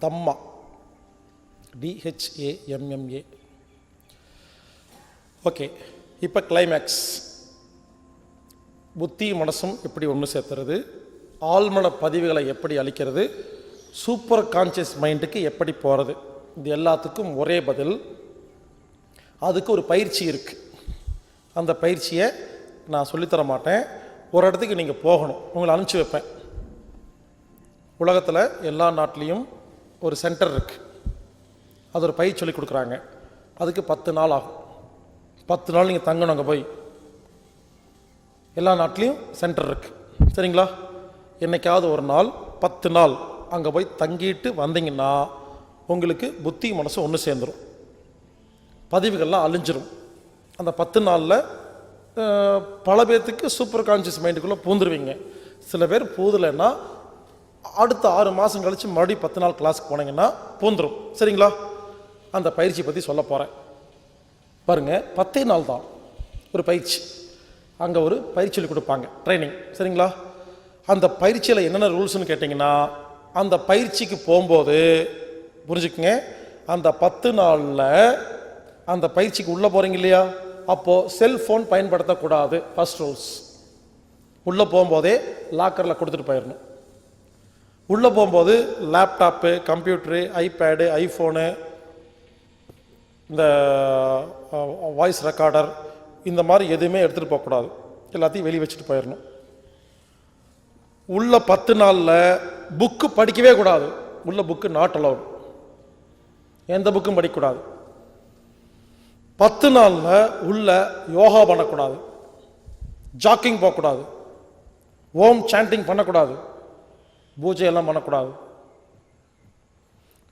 தம்மா, DHAMMA. Okay, இப்போ climax. புத்தி மனசும் எப்படி ஒன்று சேர்த்துறது, ஆழ்மன பதிவுகளை எப்படி அளிக்கிறது, சூப்பர் கான்சியஸ் மைண்டுக்கு எப்படி போகிறது, இது எல்லாத்துக்கும் ஒரே பதில். அதுக்கு ஒரு பயிற்சி இருக்குது. அந்த பயிற்சியை நான் சொல்லித்தர மாட்டேன். ஒரு இடத்துக்கு நீங்கள் போகணும், உங்களை அனுப்பிச்சி வைப்பேன். உலகத்தில் எல்லா நாட்டிலையும் ஒரு சென்டர் இருக்குது. அது ஒரு பயிற்சி சொல்லி கொடுக்குறாங்க. அதுக்கு 10 நாள் ஆகும். 10 நாள் நீங்கள் தங்கணும். அங்கே போய் எல்லா நாட்டிலையும் சென்டர் இருக்குது, சரிங்களா? என்னைக்காவது ஒரு நாள் 10 நாள் அங்கே போய் தங்கிட்டு வந்தீங்கன்னா உங்களுக்கு புத்தி மனசு ஒன்று சேர்ந்துடும், பதிவுகள்லாம் அழிஞ்சிரும். அந்த 10 நாளில் பல பேர்த்துக்கு சூப்பர் கான்சியஸ் மைண்டுக்குள்ளே பூந்துருவீங்க. சில பேர் பூதலைன்னா அடுத்த 6 மாதம் கழித்து மறுபடியும் 10 நாள் கிளாஸுக்கு போனீங்கன்னா பூந்துடும், சரிங்களா? அந்த பயிற்சி பற்றி சொல்ல போகிறேன். பாருங்கள், 10 நாள் தான் ஒரு பயிற்சி. அங்கே ஒரு பயிற்சி சொல்லி கொடுப்பாங்க, ட்ரைனிங், சரிங்களா? அந்த பயிற்சியில் என்னென்ன ரூல்ஸ்னு கேட்டிங்கன்னா, அந்த பயிற்சிக்கு போகும்போது புரிஞ்சுக்குங்க, அந்த 10 நாளில் அந்த பயிற்சிக்கு உள்ளே போகிறீங்க இல்லையா, அப்போது செல்ஃபோன் பயன்படுத்தக்கூடாது. First rules. உள்ளே போகும்போதே லாக்கரில் கொடுத்துட்டு போயிடணும். உள்ளே போகும்போது லேப்டாப்பு, கம்ப்யூட்ரு, ஐபேடு, ஐஃபோனு, இந்த வாய்ஸ் ரெக்கார்டர், இந்த மாதிரி எதுவுமே எடுத்துகிட்டு போகக்கூடாது. எல்லாத்தையும் வெளியே வச்சுட்டு போயிடணும். உள்ள 10 நாளில் புக்கு படிக்கவே கூடாது. உள்ள புக்கு நாட் அலவுட். எந்த புக்கும் படிக்கக்கூடாது. 10 நாளில் உள்ள யோகா பண்ணக்கூடாது, ஜாக்கிங் போகக்கூடாது, ஓம் சாண்டிங் பண்ணக்கூடாது, பூஜையெல்லாம் பண்ணக்கூடாது.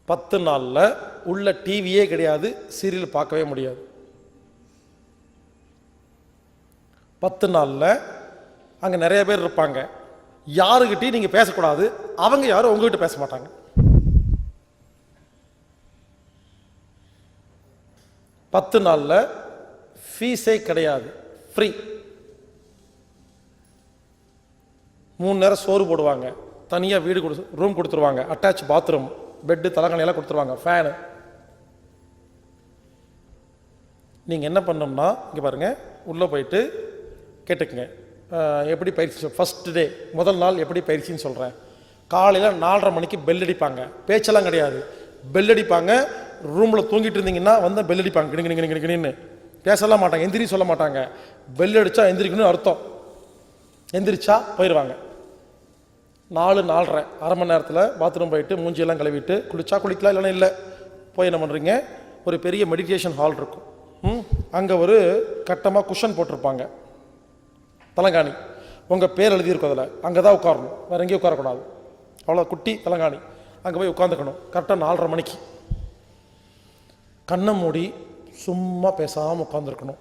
10 நாளில் உள்ள டிவியே கிடையாது, சீரியல் பார்க்கவே முடியாது. 10 நாளில் அங்கே நிறைய பேர் இருப்பாங்க. யாருக்கிட்டையும் நீங்கள் பேசக்கூடாது, அவங்க யாரும் உங்ககிட்ட பேச மாட்டாங்க. 10 நாளில் ஃபீஸே கிடையாது, ஃப்ரீ. 3 நேரம் சோறு போடுவாங்க, தனியாக வீடு ரூம் கொடுத்துருவாங்க, அட்டாச் பாத்ரூம், பெட்டு, தலைகாணியெல்லாம் கொடுத்துருவாங்க, ஃபேனு. நீங்கள் என்ன பண்ணோம்னா, இங்கே பாருங்கள், உள்ளே போயிட்டு கேட்டுக்குங்க எப்படி பயிற்சி. ஃபஸ்ட் டே, முதல் நாள் எப்படி பயிற்சின்னு சொல்கிறேன். காலையில் 4:30 மணிக்கு பெல் அடிப்பாங்க. பேச்செல்லாம் கிடையாது, பெல் அடிப்பாங்க. ரூமில் தூங்கிட்டு இருந்தீங்கன்னா வந்து பெல் அடிப்பாங்க, கிணின்னு. பேசலாம் மாட்டாங்க, எந்திரி சொல்ல மாட்டாங்க. பெல் அடித்தா எந்திரிக்கணும்னு அர்த்தம். எந்திரிச்சா போயிடுவாங்க. 4-4:30 அரை மணி நேரத்தில் பாத்ரூம் போயிட்டு மூஞ்சியெல்லாம் கழுவிட்டு குளிச்சா குளிக்கலாம், இல்லைன்னா இல்லை. போய் என்ன பண்ணுறீங்க, ஒரு பெரிய மெடிடேஷன் ஹால் இருக்கும். அங்கே ஒரு கட்டமாக குஷன் போட்டிருப்பாங்க, தலங்காணி. உங்கள் பேர் எழுதியிருக்கும் அதில். அங்கே தான் உட்காரணும், வேறு எங்கேயும் உட்காரக்கூடாது. அவ்வளோ குட்டி தலங்காணி. அங்கே போய் உட்காந்துக்கணும். கரெக்டாக 4:30 மணிக்கு கண்ணை மூடி சும்மா பேசாமல் உட்காந்துருக்கணும்.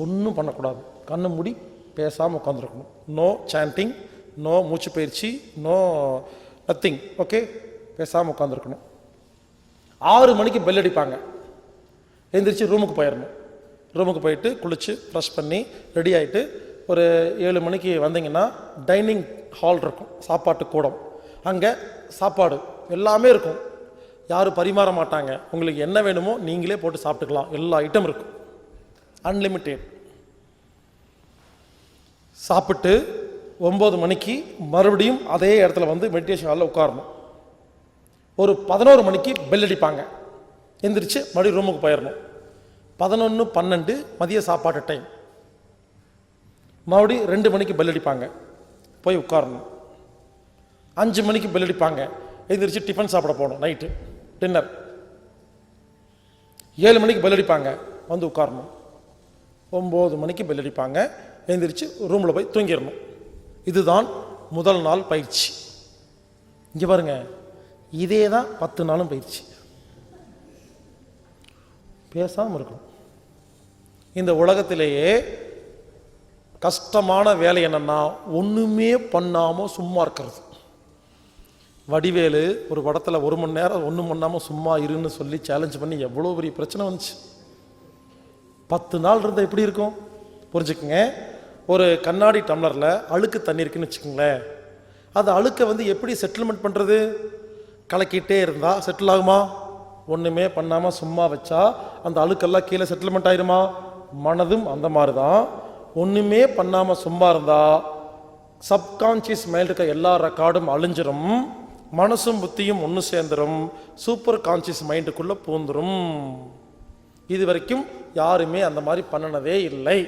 ஒன்றும் பண்ணக்கூடாது. கண்ணை மூடி பேசாமல் உட்காந்துருக்கணும். நோ சாண்டிங், நோ மூச்சு பயிற்சி, நோ நத்திங். ஓகே, பேசாமல் உட்காந்துருக்கணும். 6 மணிக்கு பெல் அடிப்பாங்க. எழுந்திரிச்சு ரூமுக்கு போயிடணும். ரூமுக்கு போயிட்டு குளித்து ஃப்ரெஷ் பண்ணி ரெடி ஆகிட்டு ஒரு 7 மணிக்கு வந்தீங்கன்னா டைனிங் ஹால் இருக்கும், சாப்பாட்டு கூடம். அங்கே சாப்பாடு எல்லாமே இருக்கும். யாரும் பரிமாற மாட்டாங்க. உங்களுக்கு என்ன வேணுமோ நீங்களே போட்டு சாப்பிட்டுக்கலாம். எல்லா ஐட்டம் இருக்கும், அன்லிமிட்டெட். சாப்பிட்டு 9 மணிக்கு மறுபடியும் அதே இடத்துல வந்து மெடிடேஷன் ஹாலில் உட்காரணும். ஒரு 11 மணிக்கு பெல் அடிப்பாங்க, எந்திரிச்சு மறுபடியும் ரூமுக்கு போயிடணும். 11, 12 மதிய சாப்பாட்டு டைம். மறுபடியும் 2 மணிக்கு பெல் அடிப்பாங்க, போய் உட்காரணும். 5 மணிக்கு பெல் அடிப்பாங்க, எந்திரிச்சு டிஃபன் சாப்பிட போகணும், நைட்டு டின்னர். 7 மணிக்கு பெல் அடிப்பாங்க, வந்து உட்காரணும். 9 மணிக்கு பெல் அடிப்பாங்க, எழுந்திரிச்சு ரூமில் போய் தூங்கிடணும். இதுதான் முதல் நாள் பயிற்சி. இங்கே பாருங்க, இதே தான் 10 நாளும் பயிற்சி. பேசாமல் இருக்கணும். இந்த உலகத்திலேயே கஷ்டமான வேலை என்னன்னா ஒன்றுமே பண்ணாமல் சும்மா இருக்கிறது. வடிவேலு ஒரு படத்தில் 1 மணி நேரம் ஒன்றும் பண்ணாமல் சும்மா இருன்னு சொல்லி சேலஞ்ச் பண்ணி எவ்வளோ பெரிய பிரச்சனை வந்துச்சு. 10 நாள் இருந்தால் எப்படி இருக்கும் புரிஞ்சுக்குங்க. ஒரு கண்ணாடி டம்ளரில் அழுக்கு தண்ணி இருக்குன்னு வச்சுக்கோங்களேன். அது அழுக்கை வந்து எப்படி செட்டில்மெண்ட் பண்ணுறது? கலக்கிட்டே இருந்தால் செட்டில் ஆகுமா? ஒன்றுமே பண்ணாமல் சும்மா வச்சா அந்த அழுக்கெல்லாம் கீழே செட்டில்மெண்ட் ஆயிருமா? மனதும் அந்த மாதிரி தான். ஒன்றுமே பண்ணாமல் சும்மா இருந்தால் சப்கான்ஷியஸ் மைண்ட் இருக்க எல்லா ரெக்கார்டும் அழிஞ்சிரும், மனசும் புத்தியும் ஒன்று சேர்ந்துடும், சூப்பர் கான்ஷியஸ் மைண்டுக்குள்ளே பூந்துடும். இது வரைக்கும் யாருமே அந்த மாதிரி பண்ணினதே இல்லை.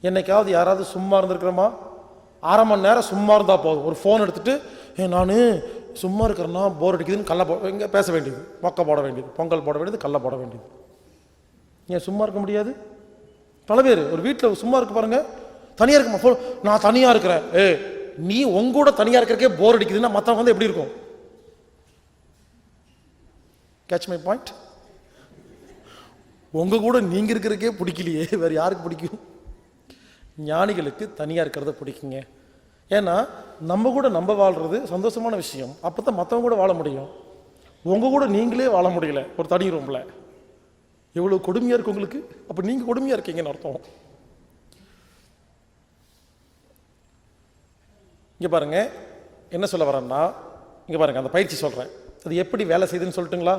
என்னைக்காவது யாராவது சும்மா இருந்திருக்கிறோமா? 1/2 மணி நேரம் சும்மா இருந்தால் போதும். ஒரு ஃபோன் எடுத்துகிட்டு நான் சும்மா இருக்கிறேன்னா போர் அடிக்குதுன்னு கல்லை இங்கே பேச வேண்டியது, மொக்கை போட வேண்டியது, பொங்கல் போட வேண்டியது, கல்லை போட வேண்டியது. ஏன் சும்மா இருக்க முடியாது? பல பேர் ஒரு வீட்டில் சும்மா இருக்க பாருங்க, தனியாக இருக்குமா ஃபோன், நான் தனியாக இருக்கிறேன். நீ உங்கூட தனியாக இருக்கிறக்கே போர் அடிக்குதுன்னா மற்றவங்க வந்து எப்படி இருக்கும்? Catch my point? உங்க கூட நீங்க இருக்கிறக்கே பிடிக்கலையே, வேற யாருக்கு பிடிக்கும்? ஞானிகளுக்கு தனியாக இருக்கிறத பிடிக்குங்க. ஏன்னா நம்ம கூட நம்ம வாழ்றது சந்தோஷமான விஷயம். அப்போ தான் மற்றவங்க கூட வாழ முடியும். உங்க கூட நீங்களே வாழ முடியல ஒரு தனி ரூமில், எவ்வளோ கொடுமையாக இருக்கு உங்களுக்கு. அப்போ நீங்கள் கொடுமையாக இருக்கீங்கன்னு அர்த்தம். இங்கே பாருங்க, என்ன சொல்ல வரேன்னா, இங்கே பாருங்க அந்த பயிற்சி சொல்கிறேன், அது எப்படி வேலை செய்யுதுன்னு சொல்லட்டுங்களா?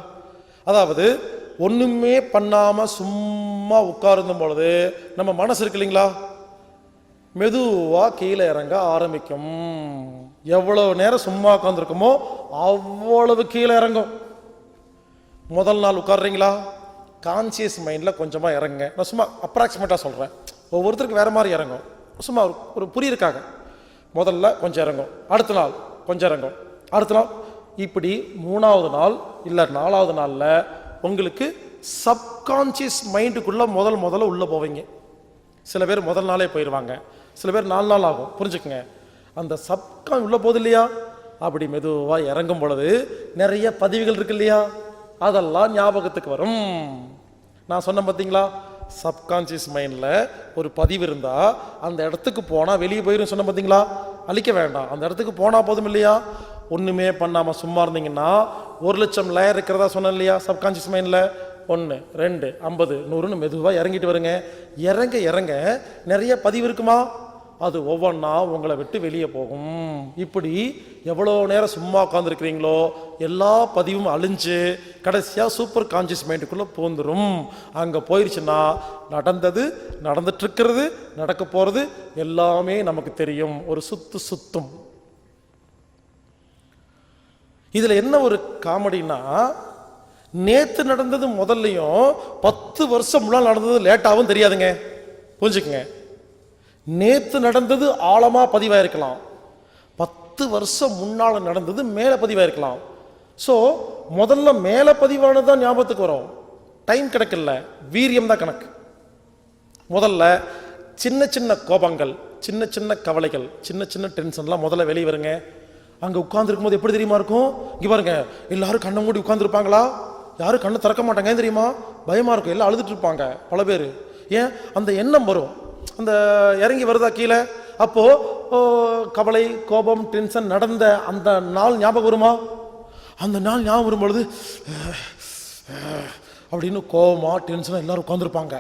அதாவது ஒன்றுமே பண்ணாமல் சும்மா உட்கார்ந்தும் பொழுது நம்ம மனசு இருக்கு இல்லைங்களா, மெதுவாக கீழே இறங்க ஆரம்பிக்கும். எவ்வளோ நேரம் சும்மா உட்காந்துருக்குமோ அவ்வளவு கீழே இறங்கும். முதல் நாள் உட்காடுறீங்களா, கான்சியஸ் மைண்டில் கொஞ்சமாக இறங்குங்க. நான் சும்மா அப்ராக்சிமேட்டாக சொல்கிறேன், ஒவ்வொருத்தருக்கு வேறு மாதிரி இறங்கும். சும்மா ஒரு புரியிருக்காங்க. முதல்ல கொஞ்சம் இறங்கும், அடுத்த நாள் கொஞ்சம் இறங்கும், அடுத்த நாள் இப்படி 3வது நாள் இல்லை 4வது நாளில் உங்களுக்கு சப்கான்ஷியஸ் மைண்டுக்குள்ளே முதல்ல உள்ளே போவீங்க. சில பேர் முதல் நாளே போயிடுவாங்க, சில பேர் 4 நாள் ஆகும். புரிஞ்சுக்குங்க, அந்த சப்கான் உள்ளே போகுது இல்லையா, அப்படி மெதுவாக இறங்கும் பொழுது நிறைய பதிவுகள் இருக்கு இல்லையா, அதெல்லாம் ஞாபகத்துக்கு வரும். நான் சொன்னேன் பார்த்தீங்களா, சப்கான்ஷியஸ் மைண்டில் ஒரு பதிவு இருந்தால் அந்த இடத்துக்கு போனால் வெளியே போயிடும் சொன்ன பார்த்தீங்களா. அழிக்க வேண்டாம், அந்த இடத்துக்கு போனால் போதும் இல்லையா. ஒன்றுமே பண்ணாமல் சும்மா இருந்தீங்கன்னா 1,00,000 லேயர் இருக்கிறதா சொன்னேன் இல்லையா சப்கான்ஷியஸ் மைண்டில். 1, 2, 50, 100ன்னு மெதுவாக இறங்கிட்டு வருங்க. இறங்க இறங்க நிறைய பதிவு இருக்குமா, அது ஒவ்வொன்றா உங்களை விட்டு வெளியே போகும். இப்படி எவ்வளோ நேரம் சும்மா உட்காந்துருக்கிறீங்களோ எல்லா பதிவும் அழிஞ்சு கடைசியாக சூப்பர் கான்ஷியஸ் மைண்டுக்குள்ளே பூந்துடும். அங்கே போயிடுச்சுன்னா நடந்தது, நடந்துட்டுருக்கிறது, நடக்க போகிறது எல்லாமே நமக்கு தெரியும். ஒரு சுத்தும். இதில் என்ன ஒரு காமெடினா, நேற்று நடந்தது முதல்லையும் 10 வருஷம் முன்னால் நடந்தது லேட்டாகவும் தெரியாதுங்க. புரிஞ்சுக்குங்க, நேற்று நடந்தது ஆழமாக பதிவாயிருக்கலாம், 10 வருஷம் முன்னால் நடந்தது மேலே பதிவாயிருக்கலாம். ஸோ முதல்ல மேலே பதிவானது தான் ஞாபகத்துக்கு வரும், டைம் கணக்கில்ல, வீரியம் தான் கணக்கு. முதல்ல சின்ன சின்ன கோபங்கள், சின்ன சின்ன கவலைகள், சின்ன சின்ன டென்ஷன்லாம் முதல்ல வெளியே வருங்க. அங்கே உட்கார்ந்துருக்கும் போது எப்படி தெரியுமா இருக்கும், இங்கே பாருங்க, எல்லாரும் கண்ணை மூடி உட்காந்துருப்பாங்களா, யாரும் கண்ணை திறக்க மாட்டாங்க. ஏன் தெரியுமா, பயமாக இருக்கும், எல்லாம் அழுதுட்டு இருப்பாங்க பல பேர். ஏன், அந்த எண்ணம் வரும், அந்த இறங்கி வருதா கீழே. அப்போது கவலை, கோபம், டென்ஷன் நடந்த அந்த நாள் ஞாபகம் வருமா, அந்த நாள் ஞாபகம் வரும்பொழுது அப்படின்னு கோபமாக டென்ஷனாக எல்லோரும் உட்காந்துருப்பாங்க.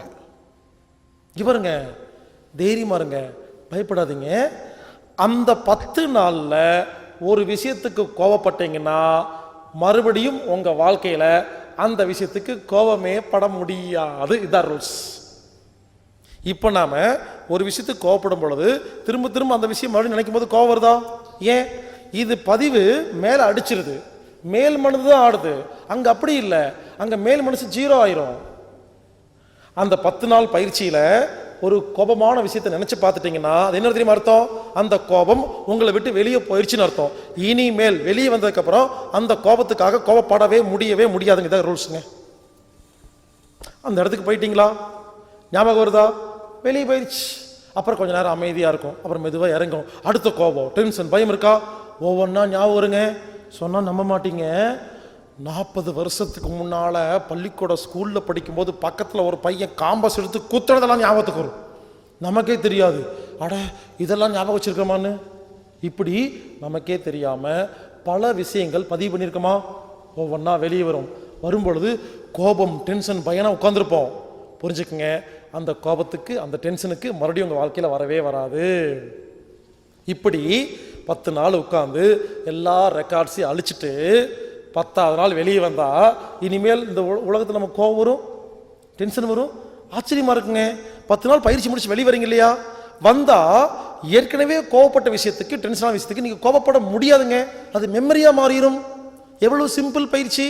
இங்கே பாருங்க, தைரியமாக இருங்க, பயப்படாதீங்க. அந்த 10 நாளில் ஒரு விஷயத்துக்கு கோபப்பட்டீங்கன்னா மறுபடியும் உங்கள் வாழ்க்கையில் அந்த விஷயத்துக்கு கோபமே பட முடியாது. இதான் ரூல்ஸ். இப்போ நாம ஒரு விஷயத்துக்கு கோவப்படும் பொழுது திரும்ப திரும்ப அந்த விஷயம் மறுபடியும் நினைக்கும் போது கோவம் வருதா? ஏன்? இது பதிவு மேலே அடிச்சிருது, மேல் மனது தான் ஆடுது. அங்கே அப்படி இல்லை, அங்கே மேல் மனசு 0 ஆயிரும். அந்த 10 நாள் பயிற்சியில் ஒரு கோபமான விஷயத்தை நினைச்சு பார்த்துட்டீங்கன்னா அது என்ன தெரியுமா அர்த்தம்? அந்த கோபம் உங்களை விட்டு வெளியே போயிடுச்சுன்னு அர்த்தம். இனிமேல் வெளியே வந்ததுக்கு அப்புறம் அந்த கோபத்துக்காக கோபப்படவே முடியாதுங்க. இதான் ரூல்ஸுங்க. அந்த இடத்துக்கு போயிட்டீங்களா, ஞாபகம் வருதா? வெளியே போயிடுச்சு. அப்புறம் கொஞ்ச நேரம் அமைதியாக இருக்கும், அப்புறம் மெதுவாக இறங்கும். அடுத்த கோபம், டென்ஷன், பயம் இருக்கா? ஒவ்வொன்றா ஞாபகம் வருங்க. சொன்னால் நம்ப மாட்டீங்க. 40 வருஷத்துக்கு முன்னால் பள்ளிக்கூட ஸ்கூலில் படிக்கும்போது பக்கத்தில் ஒரு பையன் காம்பஸ் எடுத்து குத்துறதெல்லாம் ஞாபகத்துக்கு வரும். நமக்கே தெரியாது, அட இதெல்லாம் ஞாபகம் வச்சுருக்கோமான்னு. இப்படி நமக்கே தெரியாமல் பல விஷயங்கள் பதிவு பண்ணியிருக்கோமா? ஒவ்வொன்றா வெளியே வரும்பொழுது கோபம், டென்ஷன், பயம் உட்காந்துருப்போம். புரிஞ்சுக்குங்க, அந்த கோபத்துக்கு அந்த டென்ஷனுக்கு மறுபடியும் உங்கள் வாழ்க்கையில் வரவே வராது. இப்படி 10 நாள் உட்காந்து எல்லா ரெக்கார்ட்ஸையும் அழிச்சிட்டு 10ஆவது நாள் வெளியே வந்தா இனிமேல் இந்த உலகத்தில் நம்ம கோபம் வரும், டென்ஷன் வரும். ஆச்சரியமா இருக்குங்க. 10 நாள் பயிற்சி முடிச்சு வெளியே வரீங்க இல்லையா, வந்தா ஏற்கனவே கோவப்பட்ட விஷயத்துக்கு, டென்ஷனான விஷயத்துக்கு நீங்க கோபப்பட முடியாதுங்க. அது மெமரியா மாறிடும். எவ்வளவு சிம்பிள் பயிற்சி.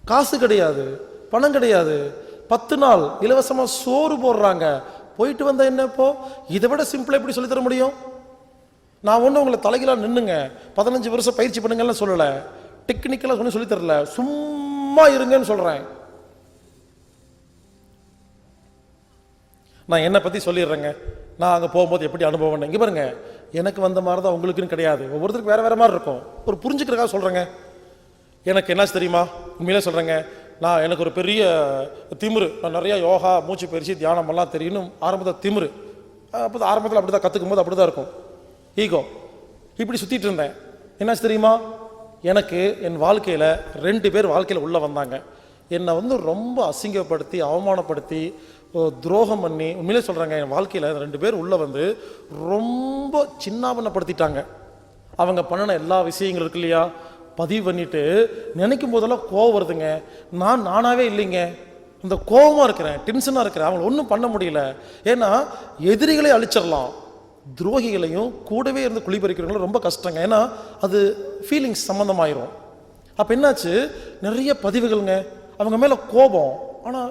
காசு கிடையாது, பணம் கிடையாது. 10 நாள் இலவசமா சோறு போடுறாங்க. போயிட்டு வந்தா என்ன? இப்போ இதை விட சிம்பிளா எப்படி சொல்லி தர முடியும்? நான் ஒன்றும் உங்களை தலைகீழா நின்னுங்க 15 வருஷம் பயிற்சி பண்ணுங்கன்னு சொல்லலை, டெக்னிக்கலாக சொல்லி தரல, சும்மா இருங்கன்னு சொல்றேன். நான் என்னை பற்றி சொல்லிடுறேங்க. நான் அங்கே போகும்போது எப்படி அனுபவம், இங்கே பாருங்க, எனக்கு வந்த மாதிரி தான் உங்களுக்குன்னு கிடையாது. ஒவ்வொருத்தருக்கு வேற வேற மாதிரி இருக்கும். ஒரு புரிஞ்சுக்கிறதுக்காக சொல்கிறேங்க. எனக்கு என்னாச்சு தெரியுமா, உண்மையிலே சொல்கிறேங்க, எனக்கு ஒரு பெரிய திமிரு. நான் நிறையா யோகா, மூச்சு பயிற்சி, தியானம் எல்லாம் தெரியும். ஆரம்பத்தில் திமிரு, அப்போ ஆரம்பத்தில் அப்படி தான் கற்றுக்கும் போது அப்படி தான் இருக்கும். ஈகோ இப்படி சுற்றிட்டு இருந்தேன். என்னாச்சு தெரியுமா, எனக்கு என் வாழ்க்கையில் 2 பேர் வாழ்க்கையில் உள்ளே வந்தாங்க. என்னை ரொம்ப அசிங்கப்படுத்தி, அவமானப்படுத்தி, துரோகம் பண்ணி, உண்மையிலே சொல்கிறாங்க, என் வாழ்க்கையில் 2 பேர் உள்ளே வந்து ரொம்ப சின்னாபனப்படுத்திட்டாங்க. அவங்க பண்ணின எல்லா விஷயங்கள் இருக்கு இல்லையா, பதிவு பண்ணிட்டு நினைக்கும் போதெல்லாம் கோவம் வருதுங்க. நானாவே இல்லைங்க, அந்த கோபமாக இருக்கிறேன், டென்ஷனாக இருக்கிறேன். அவங்களை ஒன்றும் பண்ண முடியல. ஏன்னா எதிரிகளே அழிச்சிடலாம், துரோகிகளையும் கூடவே இருந்து குளிபறிக்கிறவங்களும் ரொம்ப கஷ்டங்க. ஏன்னா அது ஃபீலிங்ஸ் சம்மந்தமாயிரும். அப்போ என்னாச்சு, நிறைய பதிவுகள்ங்க. அவங்க மேலே கோபம், ஆனால்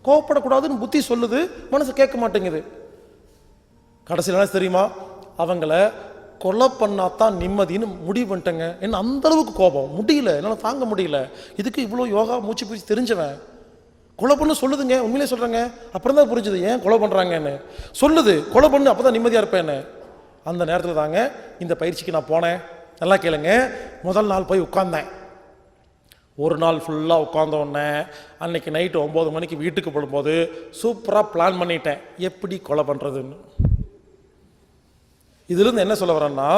கோபப்படக்கூடாதுன்னு புத்தி சொல்லுது, மனசு கேட்க மாட்டேங்குது. கடைசியில் என்ன தெரியுமா, அவங்கள கொலை பண்ணாதான் நிம்மதின்னு முடிவு பண்ணிட்டேங்க. என்ன அந்த அளவுக்கு கோபம், முடியல, என்னால் தாங்க முடியல. இதுக்கு இவ்வளோ யோகா, மூச்சு பயிற்சி தெரிஞ்சவன் கொலை பண்ணு சொல்லுதுங்க. உண்மையிலே சொல்கிறேங்க. அப்புறம் தான் புரிஞ்சுது ஏன் கொலை பண்ணுறாங்கன்னு. சொல்லுது கொலை பண்ணு, அப்போ தான் நிம்மதியாக இருப்பேன்னு. அந்த நேரத்தில் தாங்க இந்த பயிற்சிக்கு நான் போனேன். நல்லா கேளுங்க. முதல் நாள் போய் உட்கார்ந்தேன். ஒரு நாள் ஃபுல்லாக உட்கார்ந்த உடனே அன்னைக்கு நைட்டு 9 மணிக்கு வீட்டுக்கு போடும்போது சூப்பராக பிளான் பண்ணிட்டேன் எப்படி கொலை பண்ணுறதுன்னு. இதுலேருந்து என்ன சொல்ல வரேன்னா,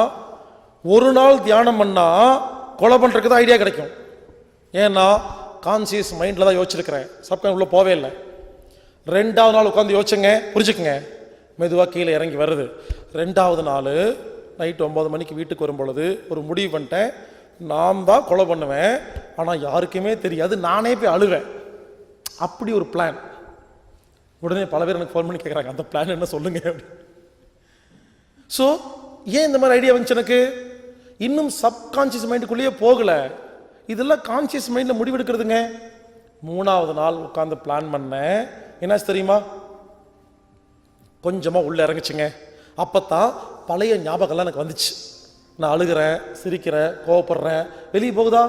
ஒரு நாள் தியானம் பண்ணால் கொலை பண்ணுறதுக்கு தான் ஐடியா கிடைக்கும். ஏன்னா கான்சியஸ் மைண்டில் தான் யோசிச்சிருக்கிறேன், சப்கான் உள்ளே போவே இல்லை. 2ஆவது நாள் உட்காந்து யோசிச்சுங்க, புரிஞ்சுக்குங்க, மெதுவாக கீழே இறங்கி வருது. 2ஆவது நாள் நைட்டு 9 மணிக்கு வீட்டுக்கு வரும் பொழுது ஒரு முடிவு பண்ணிட்டேன், நான் தான் கொலை பண்ணுவேன், ஆனால் யாருக்குமே தெரியாது, நானே போய் அழுவேன். அப்படி ஒரு பிளான். உடனே பல பேர் எனக்கு ஃபோன் பண்ணி கேட்குறாங்க, அந்த பிளான் என்ன சொல்லுங்க அப்படி. ஸோ ஏன் இந்த மாதிரி ஐடியா வந்துச்சு எனக்கு, இன்னும் சப்கான்சியஸ் மைண்டுக்குள்ளேயே போகலை. இதெல்லாம் கான்சியஸ் மைண்டில் முடிவெடுக்கிறதுங்க. 3ஆவது நாள் உட்காந்து பிளான் பண்ணேன். என்னாச்சு தெரியுமா, கொஞ்சமாக உள்ளே இறங்குச்சுங்க. அப்போ தான் பழைய ஞாபகம்லாம் எனக்கு வந்துச்சு. நான் அழுகிறேன், சிரிக்கிறேன், கோவப்படுறேன், வெளியே போகுதா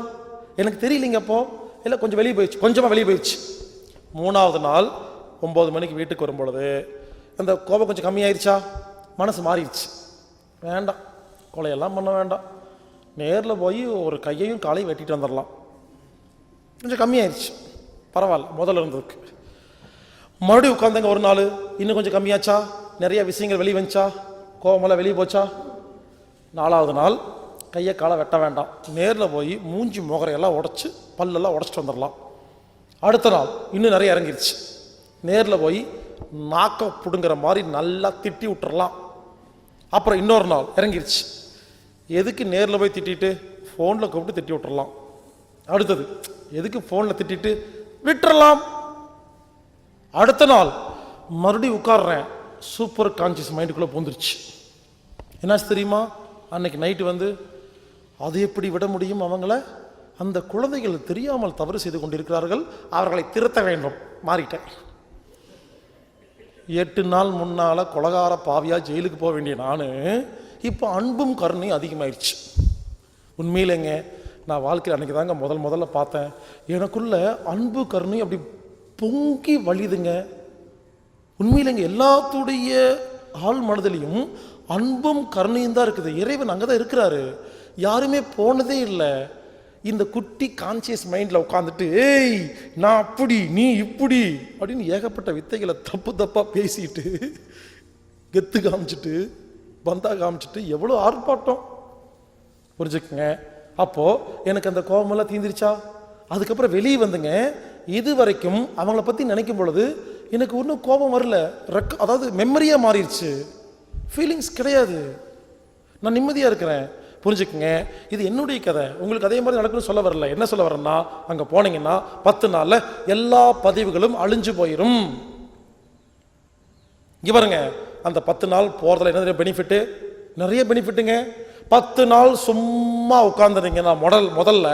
எனக்கு தெரியலிங்க. அப்போ இல்லை, கொஞ்சம் வெளியே போயிடுச்சு, கொஞ்சமாக வெளியே போயிடுச்சு. 3ஆவது நாள் 9 மணிக்கு வீட்டுக்கு வரும் பொழுது அந்த கோபம் கொஞ்சம் கம்மியாயிருச்சா, மனசு மாறிடுச்சு. வேண்டாம், கொலையெல்லாம் பண்ண வேண்டாம், நேரில் போய் ஒரு கையையும் காலையும் வெட்டிட்டு வந்துடலாம். கொஞ்சம் கம்மியாயிருச்சு, பரவாயில்ல முதல்ல இருந்ததுக்கு. மறுபடியும் உட்காந்துங்க ஒரு நாள், இன்னும் கொஞ்சம் கம்மியாச்சா, நிறைய விஷயங்கள் வெளியே வந்துச்சா, கோபமெல்லாம் வெளியே போச்சா. 4ஆவது நாள் கையை காலை வெட்ட வேண்டாம், நேரில் போய் மூஞ்சி முகரையெல்லாம் உடச்சி பல்லெல்லாம் உடச்சிட்டு வந்துடலாம். அடுத்த நாள் இன்னும் நிறைய இறங்கிருச்சு, நேரில் போய் நாக்க பிடுங்குற மாதிரி நல்லா திட்டி விட்டுறலாம். அப்புறம் இன்னொரு நாள் இறங்கிருச்சு, எதுக்கு நேரில் போய் திட்டிட்டு ஃபோனில் கூப்பிட்டு திட்டி விட்டுறலாம். அடுத்தது எதுக்கு ஃபோனில் திட்டிட்டு விட்டுறலாம். அடுத்த நாள் மறுபடியும் உட்கார்றேன், சூப்பர் கான்சியஸ் மைண்டுக்குள்ளே பூந்துருச்சு. என்னாச்சு தெரியுமா? அன்னைக்கு நைட்டு வந்து அது எப்படி விட முடியும் அவங்கள? அந்த குழந்தைகள் தெரியாமல் தவறு செய்து கொண்டிருக்கிறார்கள், அவர்களை திருத்த வேண்டும். மாறிட்டேன். 8 நாள் முன்னால் கொலகார பாவியாக ஜெயிலுக்கு போக வேண்டிய நான் இப்போ அன்பும் கருணையும் அதிகமாயிடுச்சு. உண்மையிலேங்க நான் வாழ்க்கையில் அன்றைக்கி தாங்க முதல்ல பார்த்தேன், எனக்குள்ள அன்பு கருணை அப்படி பொங்கி வழிதுங்க. உண்மையிலேங்க எல்லாத்துடைய ஆள் மனதிலையும் அன்பும் கருணையும் தான் இருக்குது. இறைவன் அங்கே தான் இருக்கிறாரு, யாருமே போனதே இல்லை. இந்த குட்டி கான்சியஸ் மைண்டில் உட்காந்துட்டு ஏய் நான் அப்படி நீ இப்படி அப்படின்னு ஏகப்பட்ட வித்தைகளை தப்பாக பேசிட்டு கெத்து காமிச்சிட்டு பந்தா காமிச்சிட்டு எவ்வளோ ஆர்ப்பாட்டம், புரிஞ்சுக்குங்க. அப்போது எனக்கு அந்த கோபமெல்லாம் தீந்துருச்சா? அதுக்கப்புறம் வெளியே வந்துங்க, இது வரைக்கும் அவங்கள பற்றி நினைக்கும் பொழுது எனக்கு ஒன்றும் கோபம் வரல, அதாவது மெமரியாக மாறிடுச்சு, ஃபீலிங்ஸ் கிடையாது, நான் நிம்மதியாக இருக்கிறேன். புரிஞ்சுக்குங்க, இது என்னுடைய கதை, உங்களுக்கு அதே மாதிரி நடக்குன்னு சொல்ல வரல. என்ன சொல்ல வரேன்னா, அங்கே போனீங்கன்னா 10 நாளில் எல்லா பதிவுகளும் அழிஞ்சு போயிடும். இங்கே பாருங்க, அந்த 10 நாள் போகிறதுல என்ன பெனிஃபிட்டு? நிறைய பெனிஃபிட்டுங்க. 10 நாள் சும்மா உட்கார்ந்துருங்கன்னா முதல்ல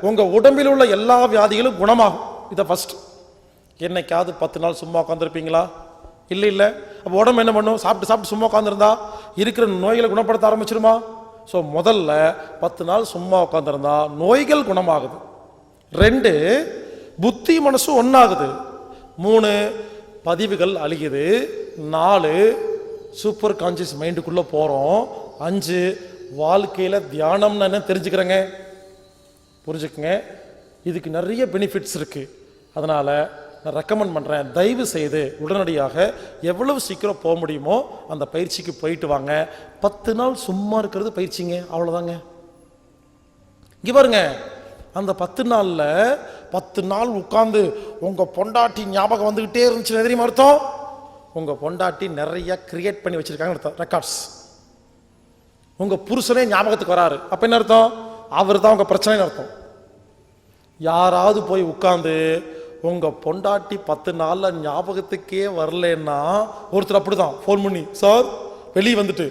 உங்கள் உடம்பில் உள்ள எல்லா வியாதிகளும் குணமாகும். இதை ஃபஸ்ட். என்னைக்காவது 10 நாள் சும்மா உட்காந்துருப்பீங்களா? இல்லை. அப்போ உடம்பு என்ன பண்ணும்? சாப்பிட்டு சும்மா உட்காந்துருந்தா இருக்கிற நோய்களை குணப்படுத்த ஆரம்பிச்சிருமா? ஸோ முதல்ல 10 நாள் சும்மா உட்காந்துருந்தா நோய்கள் குணமாகுது. 2 புத்தி மனசு ஒன்றாகுது. 3 பதிவுகள் அழியுது. 4 சூப்பர் கான்சியஸ் மைண்டுக்குள்ளே போகிறோம். 5 வாழ்க்கையில் தியானம்னு என்ன தெரிஞ்சுக்கிறேங்க. புரிஞ்சுக்குங்க, இதுக்கு நிறைய பெனிஃபிட்ஸ் இருக்குது. அதனால் நான் ரெக்கமெண்ட் பண்ணுறேன், தயவு செய்து உடனடியாக எவ்வளவு சீக்கிரம் போக முடியுமோ அந்த பயிற்சிக்கு போயிட்டு வாங்க. 10 நாள் சும்மா இருக்கிறது பயிற்சிங்க, அவ்வளோதாங்க. இங்கே பாருங்க, அந்த 10 நாளில் 10 நாள் உட்காந்து உங்கள் பொண்டாட்டி ஞாபகம் வந்துக்கிட்டே இருந்துச்சு தெரியுமா அர்த்தம்? உங்கள் பொண்டாட்டி நிறைய கிரியேட் பண்ணி வச்சுருக்காங்கன்னு அர்த்தம், ரெக்கார்ட்ஸ். உங்கள் புருஷனே ஞாபகத்துக்கு வராரு, அப்போ என்ன அர்த்தம்? அவர் தான் உங்கள் பிரச்சனைன்னு அர்த்தம். யாராவது போய் உட்காந்து உங்கள் பொண்டாட்டி 10 நாளில் ஞாபகத்துக்கே வரலன்னா, ஒருத்தர் அப்படி தான் ஃபோன் பண்ணி, சார் வெளியே வந்துட்டு,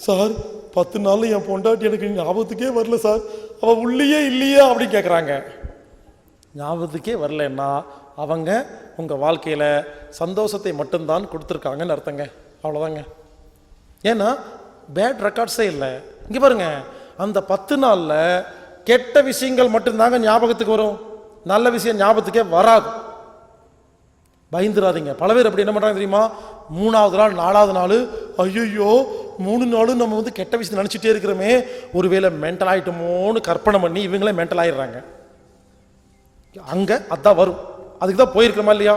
சார் 10 நாளில் என் பொண்டாட்டி எனக்கு ஞாபகத்துக்கே வரல சார், அவள் உள்ளேயே இல்லையா அப்படின்னு கேட்குறாங்க. ஞாபகத்துக்கே வரலன்னா அவங்க உங்கள் வாழ்க்கையில் சந்தோஷத்தை மட்டும்தான் கொடுத்துருக்காங்கன்னு அர்த்தங்க, அவ்வளோதாங்க. ஏன்னா பேட் ரெக்கார்ட்ஸே இல்லை. இங்கே பாருங்க, அந்த 10 நாளில் கெட்ட விஷயங்கள் மட்டும்தாங்க ஞாபகத்துக்கு வரும், நல்ல விஷயம் ஞாபகத்துக்கே வராது. பயந்துடாதீங்க. பல பேர் அப்படி என்ன பண்ணுறாங்க தெரியுமா? 3ஆவது நாள் 4ஆவது நாள் ஐயோ 3 நாளும் நம்ம வந்து கெட்ட விஷயத்தை நினச்சிட்டே இருக்கிறோமே, ஒருவேளை மென்டல் ஆகிட்டோமோன்னு கற்பனை பண்ணி இவங்களே மென்டல் ஆகிடுறாங்க. அங்கே அதான் வரும், அதுக்கு தான் போயிருக்கிறோமா இல்லையா?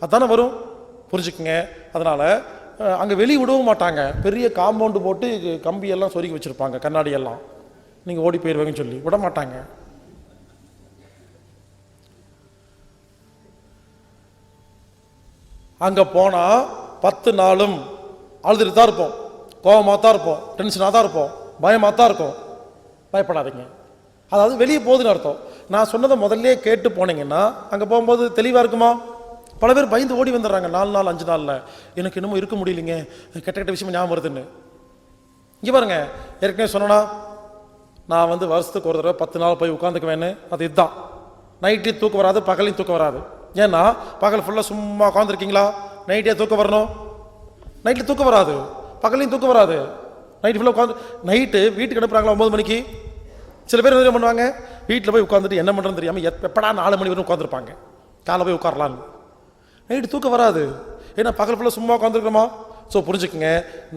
அதானே வரும், புரிஞ்சுக்குங்க. அதனால் அங்கே வெளியே விடவும் மாட்டாங்க, பெரிய காம்பவுண்டு போட்டு கம்பியெல்லாம் சொருகி வச்சுருப்பாங்க, கண்ணாடியெல்லாம், நீங்கள் ஓடி போயிடுவாங்கன்னு சொல்லி விட மாட்டாங்க. அங்கே போனால் 10 நாளும் அழுதுட்டு தான் இருப்போம், கோபமாக தான் இருப்போம், டென்ஷனாக தான் இருப்போம், பயமாக தான் இருக்கும். பயப்படாதீங்க, அதாவது வெளியே போகுதுன்னு அர்த்தம். நான் சொன்னதை முதல்ல கேட்டு போனீங்கன்னா அங்கே போகும்போது தெளிவாக இருக்குமா? பல பேர் பயந்து ஓடி வந்துடுறாங்க 4 நாள் 5 நாளில், எனக்கு இன்னமும் இருக்க முடியலைங்க, கெட்ட விஷயம் ஞாபகம் வருதுன்னு. இங்கே பாருங்க, ஏற்கனவே சொன்னா நான் வந்து வருஷத்துக்கு ஒரு தடவை 10 நாள் போய் உட்காந்துக்குவேன்னு, அது இதுதான். நைட்டு தூக்கம் வராது, பகலையும் தூக்கம் வராது. ஏன்னா பகல் ஃபுல்லாக சும்மா உட்காந்துருக்கீங்களா, நைட்டே தூக்கம் வரணும். நைட்டில் தூக்கம் வராது, பகலையும் தூக்கம் வராது. நைட்டு ஃபுல்லாக உட்காந்து, நைட்டு வீட்டுக்கு அனுப்புகிறாங்களா 9 மணிக்கு. சில பேர் என்ன பண்ணுவாங்க, வீட்டில் போய் உட்காந்துட்டு என்ன பண்ணுறதுன்னு தெரியாமல் எப்படா 4 மணி வரைக்கும் உட்காந்துருப்பாங்க, காலை போய் உட்காரலான்னு. நைட்டு தூக்கம் வராது, ஏன்னா பகல் ஃபுல்லாக சும்மா உட்காந்துருக்கோமா. ஸோ புரிஞ்சுக்குங்க,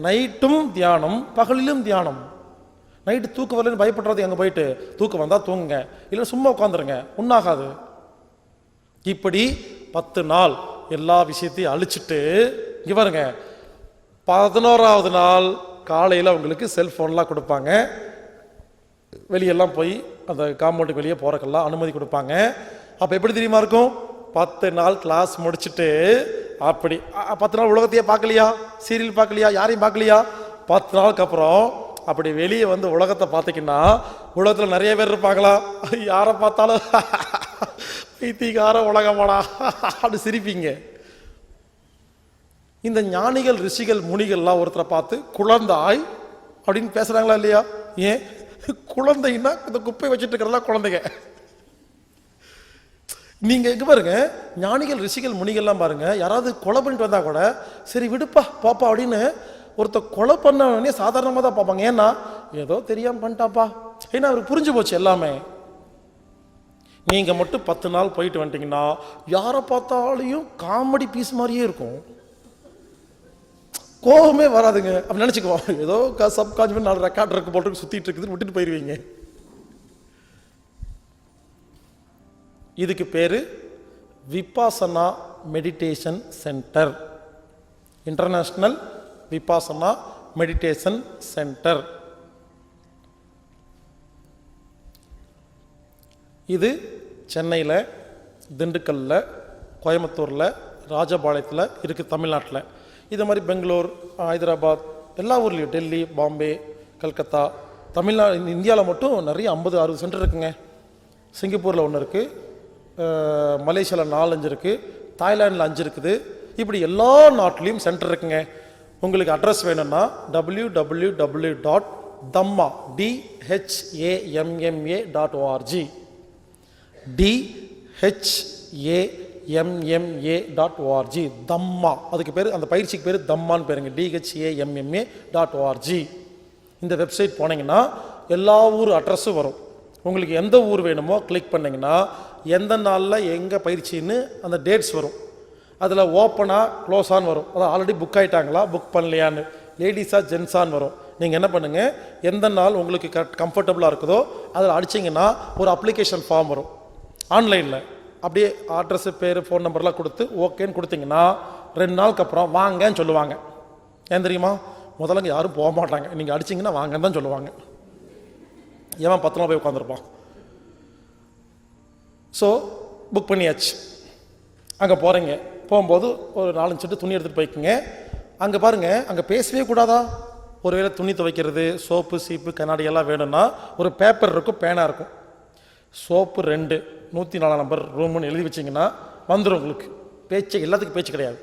நைட்டும் தியானம், பகலிலும் தியானம். நைட்டு தூக்கம் வரலன்னு பயப்படுறது, அங்கே போயிட்டு தூக்கம் வந்தால் தூங்குங்க, இல்லை சும்மா உட்காந்துருங்க, ஒன்றாகாது. இப்படி 10 நாள் எல்லா விஷயத்தையும் அழிச்சிட்டு, இங்கே பாருங்க 11ஆவது நாள் காலையில் உங்களுக்கு செல்ஃபோன்லாம் கொடுப்பாங்க, வெளியெல்லாம் போய் அந்த காம்பவுண்டுக்கு வெளியே போகிறக்கெல்லாம் அனுமதி கொடுப்பாங்க. அப்போ எப்படி தெரியுமா இருக்கும்? 10 நாள் கிளாஸ் முடிச்சுட்டு அப்படி 10 நாள் உலகத்தையே பார்க்கலையா, சீரியல் பார்க்கலையா, யாரையும் பார்க்கலையா, 10 நாளுக்கு அப்புறம் அப்படி வெளியே வந்து உலகத்தை பார்த்திங்கன்னா உலகத்தில் நிறைய பேர் இருப்பாங்களா, யாரை பார்த்தாலும் பைத்தியக்கார உலகமாடா அப்படி சிரிப்பீங்க. இந்த ஞானிகள் ரிஷிகள் முனிகள்லாம் ஒருத்தரை பார்த்து குழந்தாய் அப்படின்னு பேசுறாங்களா இல்லையா? ஏன் குழந்தைன்னா இந்த குப்பை வச்சுட்டு இருக்கிறதெல்லாம் குழந்தைங்க. நீங்க எங்க பாருங்க, ஞானிகள் ரிஷிகள் முனிகள்லாம் பாருங்க, யாராவது கொலை பண்ணிட்டு வந்தா கூட சரி விடுப்பா பாப்பா அப்படின்னு ஒருத்தர் கொலை பண்ண சாதாரணமாக தான் பார்ப்பாங்க. ஏன்னா ஏதோ தெரியாம பண்ணிட்டாப்பா, ஏன்னா அவருக்கு புரிஞ்சு போச்சு எல்லாமே. நீங்க மட்டும் 10 நாள் போயிட்டு வந்துட்டீங்கன்னா யாரை பார்த்தாலையும் காமெடி பீஸ் மாதிரியே இருக்கும், கோபமே வராதுங்க. அப்படி நினைச்சுக்குவோம், ஏதோ சப்கான்ஷியஸ் 4 ரெக்கார்ட் இருக்கு போட்டு சுத்திட்டு இருக்குதுன்னு விட்டுட்டு போயிருவீங்க. இதுக்கு பேரு Vipassana meditation centre, international Vipassana meditation centre. இது சென்னையில், திண்டுக்கல்ல, கோயம்புத்தூரில், ராஜபாளையத்தில் இருக்குது தமிழ்நாட்டில். இது மாதிரி பெங்களூர், ஹைதராபாத், எல்லா ஊர்லேயும், டெல்லி, பாம்பே, கல்கத்தா, தமிழ்நாடு, இந்தியாவில் மட்டும் நிறைய 50-60 சென்டர் இருக்குங்க. சிங்கப்பூரில் 1 இருக்குது, மலேசியாவில் 4-5 இருக்குது, தாய்லாண்டில் 5 இருக்குது. இப்படி எல்லா நாட்டிலையும் சென்டர் இருக்குங்க. உங்களுக்கு அட்ரஸ் வேணும்னா www.dhamma.org DHAMMA.org தம்மா, அதுக்கு பேர், அந்த பயிற்சிக்கு பேர் தம்மான்னு பேருங்க, DHAMMA.org. இந்த வெப்சைட் போனீங்கன்னா எல்லா ஊர் அட்ரஸும் வரும். உங்களுக்கு எந்த ஊர் வேணுமோ கிளிக் பண்ணிங்கன்னா எந்த நாளில் எங்கே பயிற்சின்னு அந்த டேட்ஸ் வரும். அதில் ஓப்பனாக க்ளோஸான்னு வரும், அதான் ஆல்ரெடி புக் ஆகிட்டாங்களா புக் பண்ணலையான்னு, லேடிஸாக ஜென்ஸான்னு வரும். நீங்கள் என்ன பண்ணுங்கள், எந்த நாள் உங்களுக்கு கம்ஃபர்டபுளாக இருக்குதோ அதில் அடிச்சிங்கன்னா ஒரு அப்ளிகேஷன் ஃபார்ம் வரும் ஆன்லைனில். அப்படியே அட்ரஸு, பேர், ஃபோன் நம்பர்லாம் கொடுத்து ஓகேன்னு கொடுத்தீங்கன்னா 2 நாளுக்கு அப்புறம் வாங்கன்னு சொல்லுவாங்க. ஏன் தெரியுமா? முதல்ல யாரும் போக மாட்டாங்க, நீங்கள் அடிச்சிங்கன்னா வாங்கன்னு தான் சொல்லுவாங்க. ஏன் 10 நாள் போய் உட்காந்துருப்பான். ஸோ புக் பண்ணியாச்சு. அங்கே போகிறீங்க, போகும்போது ஒரு 4-5 செட்டு துணி எடுத்துகிட்டு போய்க்குங்க. அங்கே பாருங்கள், அங்கே பேசவே கூடாதா? ஒருவேளை துணி துவைக்கிறது, சோப்பு, சீப்பு, கண்ணாடி எல்லாம் வேணும்னா ஒரு பேப்பர் இருக்கும், பேனா இருக்கும். சோப்பு 2, 104 நம்பர் ரூமுன்னு எழுதி வச்சிங்கன்னா வந்துடும் உங்களுக்கு. பேச்சு, எல்லாத்துக்கும் பேச்சு கிடையாது.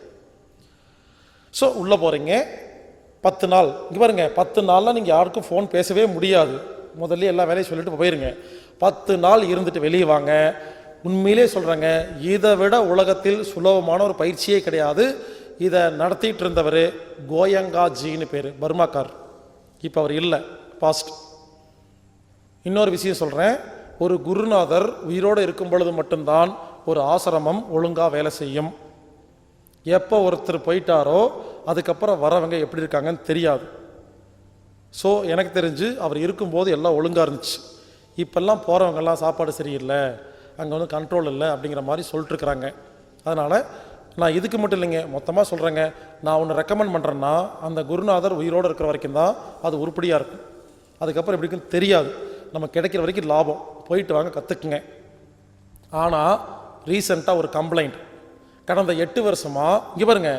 ஸோ உள்ளே போகிறீங்க, 10 நாள். இங்கே பாருங்கள், 10 நாளில் நீங்கள் யாருக்கும் ஃபோன் பேசவே முடியாது. முதல்ல எல்லா வேலையும் சொல்லிட்டு போயிருங்க. 10 நாள் இருந்துட்டு வெளியே வாங்க. உண்மையிலே சொல்கிறேங்க, இதை விட உலகத்தில் சுலபமான ஒரு பயிற்சியே கிடையாது. இதை நடத்திட்டு இருந்தவர் கோயங்காஜின்னு பேர், பர்மாக்கார். இப்போ அவர் இல்லை, பாஸ்ட். இன்னொரு விஷயம் சொல்கிறேன், ஒரு குருநாதர் உயிரோடு இருக்கும் பொழுது மட்டும்தான் ஒரு ஆசிரமம் ஒழுங்காக வேலை செய்யும். எப்போ ஒருத்தர் போயிட்டாரோ அதுக்கப்புறம் வரவங்க எப்படி இருக்காங்கன்னு தெரியாது. ஸோ எனக்கு தெரிஞ்சு அவர் இருக்கும்போது எல்லாம் ஒழுங்காக இருந்துச்சு. இப்போல்லாம் போகிறவங்கெல்லாம் சாப்பாடு சரியில்லை, அங்கே வந்து கண்ட்ரோல் இல்லை அப்படிங்கிற மாதிரி சொல்லிட்டுருக்குறாங்க. அதனால் நான் இதுக்கு மட்டும் இல்லைங்க, மொத்தமாக சொல்கிறேங்க. நான் ஒன்று ரெக்கமெண்ட் பண்ணுறேன்னா, அந்த குருநாதர் உயிரோடு இருக்கிற வரைக்கும் தான் அது உருப்படியாக இருக்கும். அதுக்கப்புறம் எப்படி இருக்குன்னு தெரியாது. நம்ம கிடைக்கிற வரைக்கும் லாபம், போயிட்டு வாங்க, கற்றுக்குங்க. ஆனால் ரீசெண்டாக ஒரு கம்ப்ளைண்ட், கடந்த 8 வருஷமாக இங்கே பாருங்க,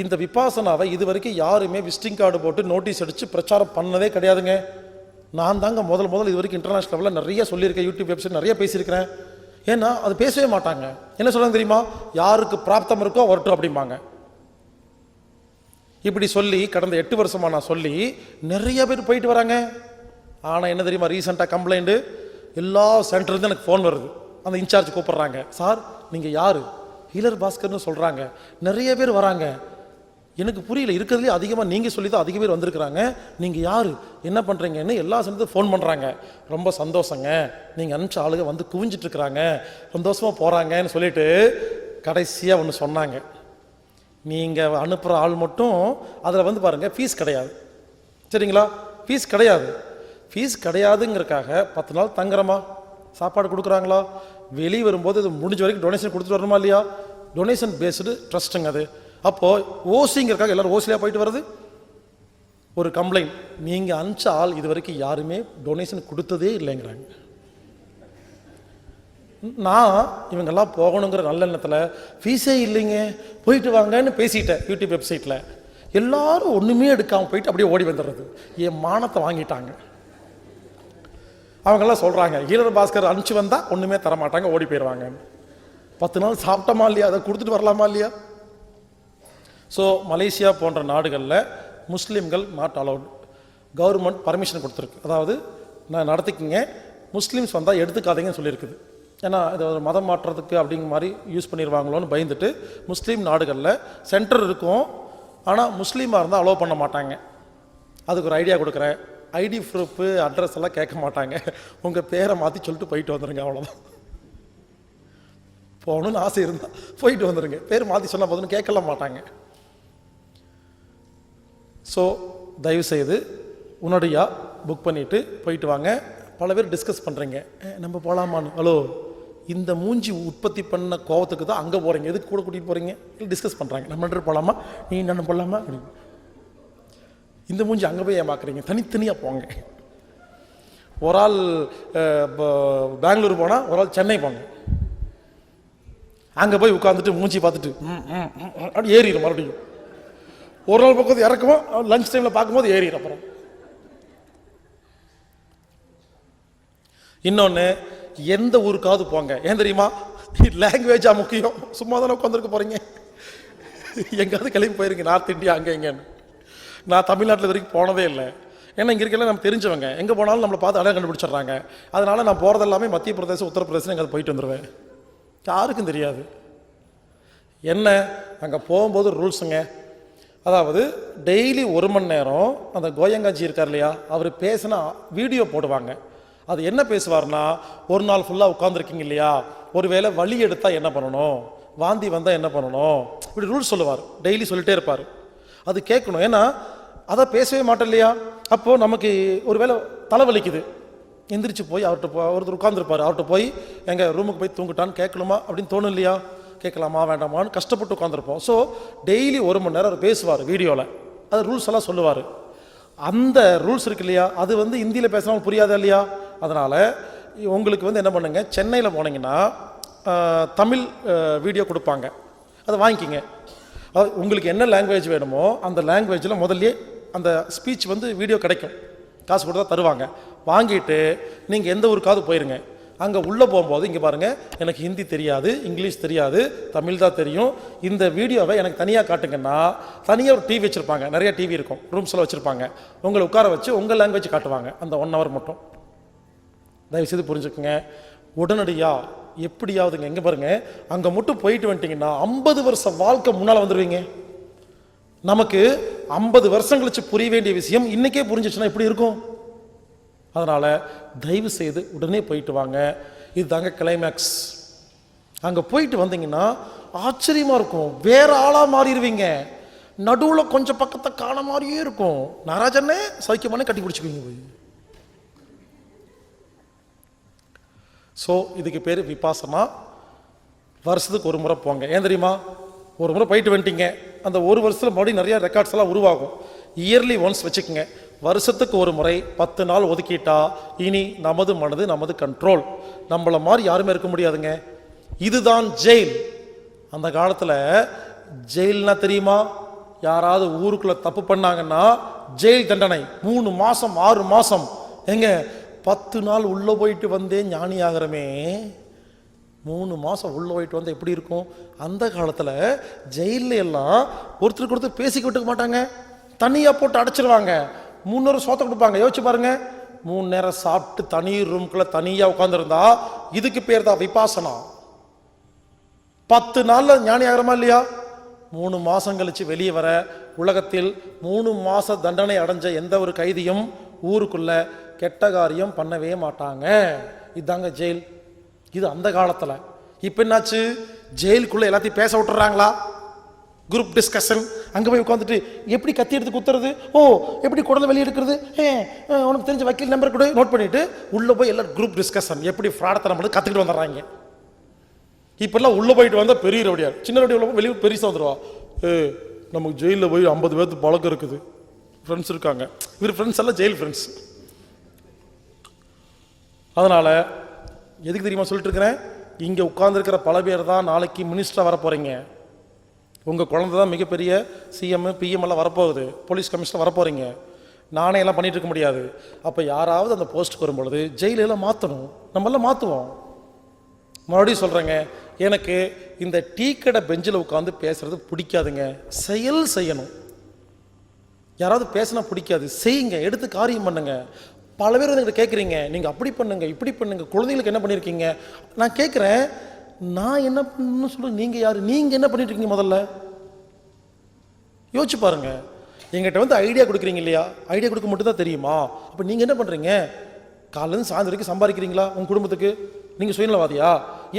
இந்த விபாசனாவை இது வரைக்கும் யாருமே விசிட்டிங் கார்டு போட்டு நோட்டீஸ் அடித்து பிரச்சாரம் பண்ணதே கிடையாதுங்க. நான் தாங்க முதல் இது வரைக்கும் இன்டர்நேஷனல் லெவலில் நிறைய சொல்லியிருக்கேன், யூடியூப் வெப்சைட் நிறைய பேசியிருக்கிறேன். ஏன்னா அது பேசவே மாட்டாங்க. என்ன சொல்கிறாங்க தெரியுமா? யாருக்கு பிராப்தம் இருக்கோ வரட்டும் அப்படிம்பாங்க. இப்படி சொல்லி கடந்த 8 வருஷமாக நான் சொல்லி நிறைய பேர் போயிட்டு வராங்க. ஆனால் என்ன தெரியுமா, ரீசெண்டாக கம்ப்ளைண்ட்டு, எல்லா சென்டர்லேருந்து எனக்கு ஃபோன் வருது. அந்த இன்சார்ஜ் கூப்பிட்றாங்க, சார் நீங்கள் யார், ஹீலர் பாஸ்கர்னு சொல்கிறாங்க, நிறைய பேர் வராங்க, எனக்கு புரியல, இருக்கிறதுலே அதிகமாக நீங்கள் சொல்லி தான் அதிக பேர் வந்திருக்கிறாங்க, நீங்கள் யார், என்ன பண்ணுறீங்கன்னு எல்லா சென்டரும் ஃபோன் பண்ணுறாங்க. ரொம்ப சந்தோஷங்க, நீங்கள் அனுப்பிச்ச ஆளுங்க வந்து குவிஞ்சிட்ருக்குறாங்க, சந்தோஷமாக போகிறாங்கன்னு சொல்லிட்டு கடைசியாக ஒன்று சொன்னாங்க, நீங்கள் அனுப்புகிற ஆள் மட்டும் அதில் வந்து பாருங்கள் ஃபீஸ் கிடையாது, சரிங்களா? ஃபீஸ் கிடையாது. ஃபீஸ் கிடையாதுங்கிறக்காக 10 நாள் தங்குறோமா, சாப்பாடு கொடுக்குறாங்களா, வெளியே வரும்போது இது முடிஞ்ச வரைக்கும் டொனேஷன் கொடுத்துட்டு வரணுமா இல்லையா? டொனேஷன் பேஸ்டு ட்ரஸ்ட்டுங்க அது. அப்போது ஓசிங்கிறக்காக எல்லோரும் ஓசிலியாக போயிட்டு வருது. ஒரு கம்ப்ளைண்ட், நீங்கள் அனுப்பிச்ச ஆள் இது வரைக்கும் யாருமே டொனேஷன் கொடுத்ததே இல்லைங்கிறாங்க. நான் இவங்கெல்லாம் போகணுங்கிற நல்ல எண்ணத்தில் ஃபீஸே இல்லைங்க போயிட்டு வாங்கன்னு பேசிட்டேன் யூடியூப் வெப்சைட்டில். எல்லாரும் ஒன்றுமே எடுக்காமல் போயிட்டு அப்படியே ஓடி வந்துடுறது. என் மானத்தை வாங்கிட்டாங்க. அவங்கெல்லாம் சொல்கிறாங்க, ஹீலர் பாஸ்கர் அனுப்பிச்சு வந்தால் ஒன்றுமே தரமாட்டாங்க, ஓடி போயிடுவாங்க. 10 நாள் சாப்பிட்டோமா இல்லையா, அதை கொடுத்துட்டு வரலாமா இல்லையா? ஸோ மலேசியா போன்ற நாடுகளில் முஸ்லீம்கள் நாட் அலவுட். கவர்மெண்ட் பர்மிஷன் கொடுத்துருக்கு, அதாவது நான் நடத்திக்கிங்க, முஸ்லீம்ஸ் வந்தால் எடுத்துக்காதீங்கன்னு சொல்லியிருக்குது. ஏன்னா இது ஒரு மதம் மாற்றுறதுக்கு அப்படிங்கிற மாதிரி யூஸ் பண்ணிடுவாங்களோன்னு பயந்துட்டு முஸ்லீம் நாடுகளில் சென்டர் இருக்கும், ஆனால் முஸ்லீமாக இருந்தால் அலோவ் பண்ண மாட்டாங்க. அதுக்கு ஒரு ஐடியா கொடுக்குறேன். ஐடி ப்ரூஃபு அட்ரஸ் எல்லாம் கேட்க மாட்டாங்க, உங்கள் பேரை மாற்றி சொல்லிட்டு போயிட்டு வந்துடுங்க, அவ்வளோதான். போகணுன்னு ஆசை இருந்தால் போயிட்டு வந்துடுங்க, பேர் மாற்றி சொன்னால் போதுன்னு கேட்கலாம் மாட்டாங்க. ஸோ தயவுசெய்து உடனடியாக புக் பண்ணிவிட்டு போயிட்டு வாங்க. பல பேர் டிஸ்கஸ் பண்ணுறீங்க, நம்ம போகலாமான்னு. ஹலோ, இந்த மூஞ்சி உற்பத்தி பண்ண கோவத்துக்கு தான் அங்கே போகிறீங்க, எதுக்கு கூட கூட்டிகிட்டு போகிறீங்க? இல்லை டிஸ்கஸ் பண்ணுறாங்க, நம்ம போகலாமா, நீ என்ன போகலாமா அப்படின்னு. இந்த மூஞ்சி அங்கே போய் ஏமாக்குறீங்க, தனித்தனியாக போங்க. ஒரு ஆள் பெங்களூர் போனால் ஒரு ஆள் சென்னை போங்க, அங்கே போய் உட்காந்துட்டு மூஞ்சி பார்த்துட்டு அப்படி ஏறிடும். மறுபடியும் ஒரு நாள் பக்கத்து இறக்குவோம், லஞ்ச் டைமில் பார்க்கும்போது ஏறிடும். அப்புறம் இன்னொன்று, எந்த ஊருக்காவது போங்க, ஏன் தெரியுமா? லாங்குவேஜாக முக்கியம். சும்மா தானே உட்காந்துருக்க போகிறீங்க, எங்கேயாவது கிளம்பி போயிருங்க, நார்த் இந்தியா அங்கே எங்கேன்னு. நான் தமிழ்நாட்டில் வரைக்கும் போனதே இல்லை, ஏன்னா இங்கே இருக்கலாம் நம்ம தெரிஞ்சவங்க, எங்கே போனாலும் நம்மளை பார்த்து அடையாளம் கண்டுபிடிச்சிட்றாங்க. அதனால் நான் போகிறது எல்லாமே மத்திய பிரதேசம், உத்தரப்பிரதேசம் எங்கே போயிட்டு வந்துடுவேன், யாருக்கும் தெரியாது. என்ன அங்கே போகும்போது ரூல்ஸுங்க, அதாவது டெய்லி 1 மணி நேரம் அந்த கோயங்காஜி இருக்கார் இல்லையா, அவர் பேசினா வீடியோ போடுவாங்க. அது என்ன பேசுவார்னா, ஒரு நாள் ஃபுல்லாக உட்காந்துருக்கீங்க இல்லையா, ஒருவேளை வலி எடுத்தால் என்ன பண்ணணும், வாந்தி வந்தால் என்ன பண்ணணும், இப்படி ரூல்ஸ் சொல்லுவார். டெய்லி சொல்லிட்டே இருப்பார். அது கேட்கணும், ஏன்னா அதை பேசவே மாட்டோம் இல்லையா. அப்போது நமக்கு ஒருவேளை தலைவலிக்குது, எந்திரிச்சு போய் ஒருத்தர் உட்காந்துருப்பார், அவர்கிட்ட போய் எங்கள் ரூமுக்கு போய் தூங்கிட்டான்னு கேட்கணுமா அப்படின்னு தோணும் இல்லையா? கேட்கலாமா வேண்டாமான்னு கஷ்டப்பட்டு உட்காந்துருப்போம். ஸோ டெய்லி 1 மணி நேரம் அவர் பேசுவார் வீடியோவில், அது ரூல்ஸ் எல்லாம் சொல்லுவார். அந்த ரூல்ஸ் இருக்கு இல்லையா, அது இந்தியில் பேசினாலும் புரியாதா இல்லையா. அதனால் உங்களுக்கு என்ன பண்ணுங்க, சென்னையில் போனீங்கன்னா தமிழ் வீடியோ கொடுப்பாங்க, அதை வாங்கிக்கிங்க. உங்களுக்கு என்ன லாங்குவேஜ் வேணுமோ அந்த லாங்குவேஜில் முதல்ல அந்த ஸ்பீச் வீடியோ கிடைக்கும், காசு கொடுத்தா தருவாங்க. வாங்கிட்டு நீங்கள் எந்த ஊருக்காவது போயிருங்க, அங்கே உள்ளே போகும்போது இங்கே பாருங்கள், எனக்கு ஹிந்தி தெரியாது, இங்கிலீஷ் தெரியாது, தமிழ் தான் தெரியும், இந்த வீடியோவை எனக்கு தனியாக காட்டுங்கன்னா, தனியாக ஒரு டிவி வச்சுருப்பாங்க, நிறைய டிவி இருக்கும், ரூம்ஸில் வச்சுருப்பாங்க, உங்களை உட்கார வச்சு உங்கள் லாங்குவேஜ் காட்டுவாங்க அந்த 1 hour மட்டும். தயவுசெய்து புரிஞ்சுக்குங்க. உடனடியாக எப்படியாவதுங்க, எங்கே பாருங்கள், அங்கே மட்டும் போயிட்டு வந்துட்டிங்கன்னா 50 வருஷ வாழ்க்கை முன்னால் வந்துடுவீங்க. நமக்கு 50 வருஷம் கழிச்சு புரிய வேண்டிய விஷயம் இன்றைக்கே புரிஞ்சிச்சுன்னா எப்படி இருக்கும்? அதனால் தயவு செய்து உடனே போயிட்டு வாங்க. இது தாங்க கிளைமேக்ஸ். அங்கே போயிட்டு வந்தீங்கன்னா ஆச்சரியமாக இருக்கும், வேற ஆளாக மாறிடுவீங்க. நடுவில் கொஞ்சம் பக்கத்தை காண மாதிரியே இருக்கும். நாராஜனே சௌக்கியமானே கட்டி பிடிச்சிக்குவீங்க போய். ஸோ இதுக்கு பேர் விபாசனா. வருஷத்துக்கு 1 முறை போங்க. ஏன் தெரியுமா? 1 முறை போயிட்டு வந்துட்டீங்க, அந்த 1 வருஷத்தில் மறுபடியும் நிறையா ரெக்கார்ட்ஸ் எல்லாம் உருவாகும். இயர்லி ஒன்ஸ் வச்சுக்கோங்க. வருஷத்துக்கு 1 முறை 10 நாள் ஒதுக்கிட்டா இனி நமது மனது நமது கண்ட்ரோல். நம்மளை மாதிரி யாருமே இருக்க முடியாதுங்க. இதுதான் ஜெயில். அந்த காலத்தில் ஜெயில்னா தெரியுமா? யாராவது ஊருக்குள்ள தப்பு பண்ணாங்கன்னா ஜெயில் தண்டனை 3 மாதம் 6 மாதம். எங்க 10 நாள் உள்ளே போயிட்டு வந்தே ஞானி ஆகிறமே, 3 மாதம் உள்ளே போயிட்டு வந்து எப்படி இருக்கும்? அந்த காலத்தில் ஜெயிலில் எல்லாம் ஒருத்தருக்கு ஒருத்தர் பேசிக்கிட்டு மாட்டாங்க, தனியாக போட்டு அடைச்சிருவாங்க. 3 நேரம் சோத்த கொடுப்பாங்க. யோசிச்சு பாருங்க, 3 நேரம் சாப்பிட்டு தனி ரூம்குள்ள தனியாக உட்காந்துருந்தா இதுக்கு பேர் தான் விபாசனா. 10 நாளில் ஞானி ஆகிறமா இல்லையா? 3 மாதம் கழிச்சு வெளியே வர உலகத்தில் 3 மாத தண்டனை அடைஞ்ச எந்த ஒரு கைதியும் ஊருக்குள்ள கெட்ட காரியம் பண்ணவே மாட்டாங்க. இதுதாங்க ஜெயில். இது அந்த காலத்தில். இப்போ என்னாச்சு? ஜெயிலுக்குள்ள எல்லாத்தையும் பேச விட்டுறாங்களா? Group discussion. அங்கே போய் உட்காந்துட்டு எப்படி கத்தி எடுத்து குத்துறது, ஓ எப்படி குடலை வெளியே எடுக்கிறது, உனக்கு தெரிஞ்ச வக்கீல் நம்பர் கூட நோட் பண்ணிட்டு உள்ளே போய் எல்லாம் குரூப் டிஸ்கஷன் எப்படி ஃப்ராடத்தனம் பண்ணி கற்றுக்கிட்டு வந்துடுறாங்க. இப்பெல்லாம் உள்ளே போயிட்டு வந்தால் பெரிய ரவுடியார், சின்ன ரவுடி உள்ள வெளியே பெருசாக வந்துடுவா. நமக்கு ஜெயிலில் போய் 50 பேர்த்து பழக்கம் இருக்குது, ஃப்ரெண்ட்ஸ் இருக்காங்க. இவர் ஃப்ரெண்ட்ஸ் எல்லாம் ஜெயில் ஃப்ரெண்ட்ஸ். அதனால் எதுக்கு தெரியுமா சொல்லிட்டு இருக்கிறேன்? இங்கே உட்கார்ந்துருக்கிற பல பேர் தான் நாளைக்கு மினிஸ்டராக வர போகிறீங்க. உங்கள் குழந்தை தான் மிகப்பெரிய சிஎம் பிஎம் எல்லாம் வரப்போகுது, போலீஸ் கமிஷனர் வரப்போகிறீங்க. நானே எல்லாம் பண்ணிட்டு இருக்க முடியாது. அப்போ யாராவது அந்த போஸ்ட்டுக்கு வரும்பொழுது ஜெயிலெல்லாம் மாற்றணும். நம்மளாம் மாற்றுவோம். மறுபடியும் சொல்கிறேங்க, எனக்கு இந்த டீ கடை பெஞ்சில் உட்காந்து பேசுறது பிடிக்காதுங்க. செயல் செய்யணும். யாராவது பேசினா பிடிக்காது, செய்யுங்க, எடுத்து காரியம் பண்ணுங்க. பல பேர் வந்து எங்கிட்ட கேட்குறீங்க, நீங்கள் அப்படி பண்ணுங்க இப்படி பண்ணுங்க, குழந்தைங்களுக்கு என்ன பண்ணியிருக்கீங்க. நான் கேட்குறேன், நான் என்ன பண்ணணும்னு சொல்ல, நீங்கள் யார்? நீங்கள் என்ன பண்ணிட்டு இருக்கீங்க? முதல்ல யோசிச்சு பாருங்க. எங்கிட்ட வந்து ஐடியா கொடுக்குறீங்க இல்லையா? ஐடியா கொடுக்க மட்டும் தான் தெரியுமா? அப்போ நீங்கள் என்ன பண்ணுறீங்க? காலையிலேருந்து சாயந்தரம் வரைக்கும் சம்பாதிக்கிறீங்களா உங்கள் குடும்பத்துக்கு? நீங்கள் சுயநலவாதியா?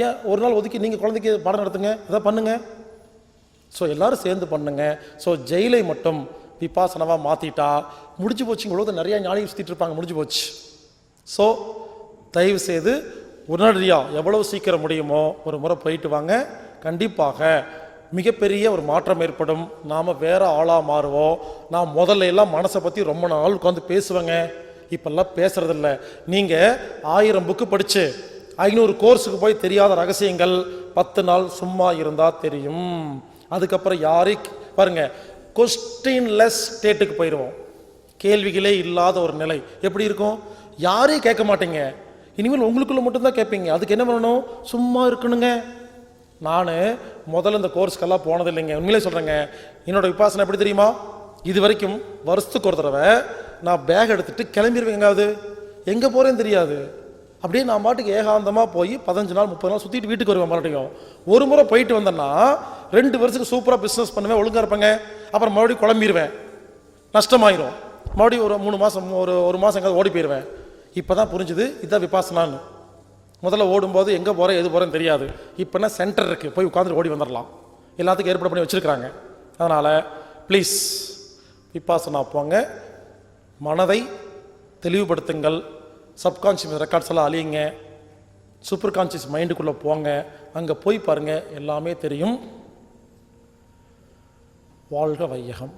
ஏன் ஒரு நாள் ஒதுக்கி நீங்கள் குழந்தைக்கு பாடம் நடத்துங்க, எதாவது பண்ணுங்க. ஸோ எல்லாரும் சேர்ந்து பண்ணுங்க. ஸோ ஜெயிலை மட்டும் விபாசனவாக மாற்றிட்டா முடிஞ்சு போச்சு. உலகத்தை நிறையா ஞானிகள் சுற்றிட்டு இருப்பாங்க, முடிஞ்சு போச்சு. ஸோ தயவு செய்து உடனடியாக எவ்வளவு சீக்கிரம் முடியுமோ ஒரு முறை போயிட்டு வாங்க. கண்டிப்பாக மிகப்பெரிய ஒரு மாற்றம் ஏற்படும். நாம் வேறு ஆளாக மாறுவோம். நான் முதல்ல எல்லாம் மனசை பற்றி ரொம்ப நாள் உட்காந்து பேசுவேங்க, இப்பெல்லாம் பேசுறதில்ல. நீங்கள் 1000 புக்கு படித்து 500 கோர்ஸுக்கு போய் தெரியாத ரகசியங்கள் 10 நாள் சும்மா இருந்தால் தெரியும். அதுக்கப்புறம் யாரையும் பாருங்க, கொஸ்டின்லெஸ் ஸ்டேட்டுக்கு போயிடுவோம். கேள்விகளே இல்லாத ஒரு நிலை எப்படி இருக்கும்? யாரையும் கேட்க மாட்டீங்க. இனிமேல் உங்களுக்குள்ள மட்டும்தான் கேட்பீங்க. அதுக்கு என்ன பண்ணணும்? சும்மா இருக்கணுங்க. நான் முதல்ல இந்த கோர்ஸ்க்கெல்லாம் போனதில்லைங்க. உண்மையிலே சொல்கிறேங்க, என்னோட விபாசனை எப்படி தெரியுமா? இது வரைக்கும் வருஷத்துக்கு ஒரு தடவை நான் பேக் எடுத்துகிட்டு கிளம்பிடுவேன். எங்காவது எங்கே போகிறேன்னு தெரியாது. அப்படியே நான் பாட்டுக்கு ஏகாந்தமாக போய் 15 நாள் 30 நாள் சுற்றிட்டு வீட்டுக்கு வருவேன். மறுபடியும் ஒரு முறை போயிட்டு வந்தேன்னா 2 வருஷத்துக்கு சூப்பராக பிஸ்னஸ் பண்ணுவேன், ஒழுங்காக இருப்பேங்க. அப்புறம் மறுபடியும் குழம்பிடுவேன், நஷ்டமாயிரும். மறுபடியும் ஒரு 3 மாதம் ஒரு மாதம் எங்கேயாவது ஓடி போயிடுவேன். இப்போ தான் புரிஞ்சுது இதுதான் விபாசனான்னு. முதல்ல ஓடும்போது எங்கே போகிறேன் எது போகிறேன்னு தெரியாது. இப்போனா சென்டர் இருக்குது, போய் உட்காந்து ஓடி வந்துடலாம். எல்லாத்துக்கும் ஏற்பாடு பண்ணி வச்சுருக்கிறாங்க. அதனால் ப்ளீஸ் விபாசனா போங்க, மனதை தெளிவுபடுத்துங்கள். சப்கான்ஷியஸ் ரெக்கார்ட்ஸ் எல்லாம் அழியுங்க, சூப்பர் கான்ஷியஸ் மைண்டுக்குள்ளே போங்க. அங்கே போய் பாருங்கள், எல்லாமே தெரியும். வாழ்க வையகம்.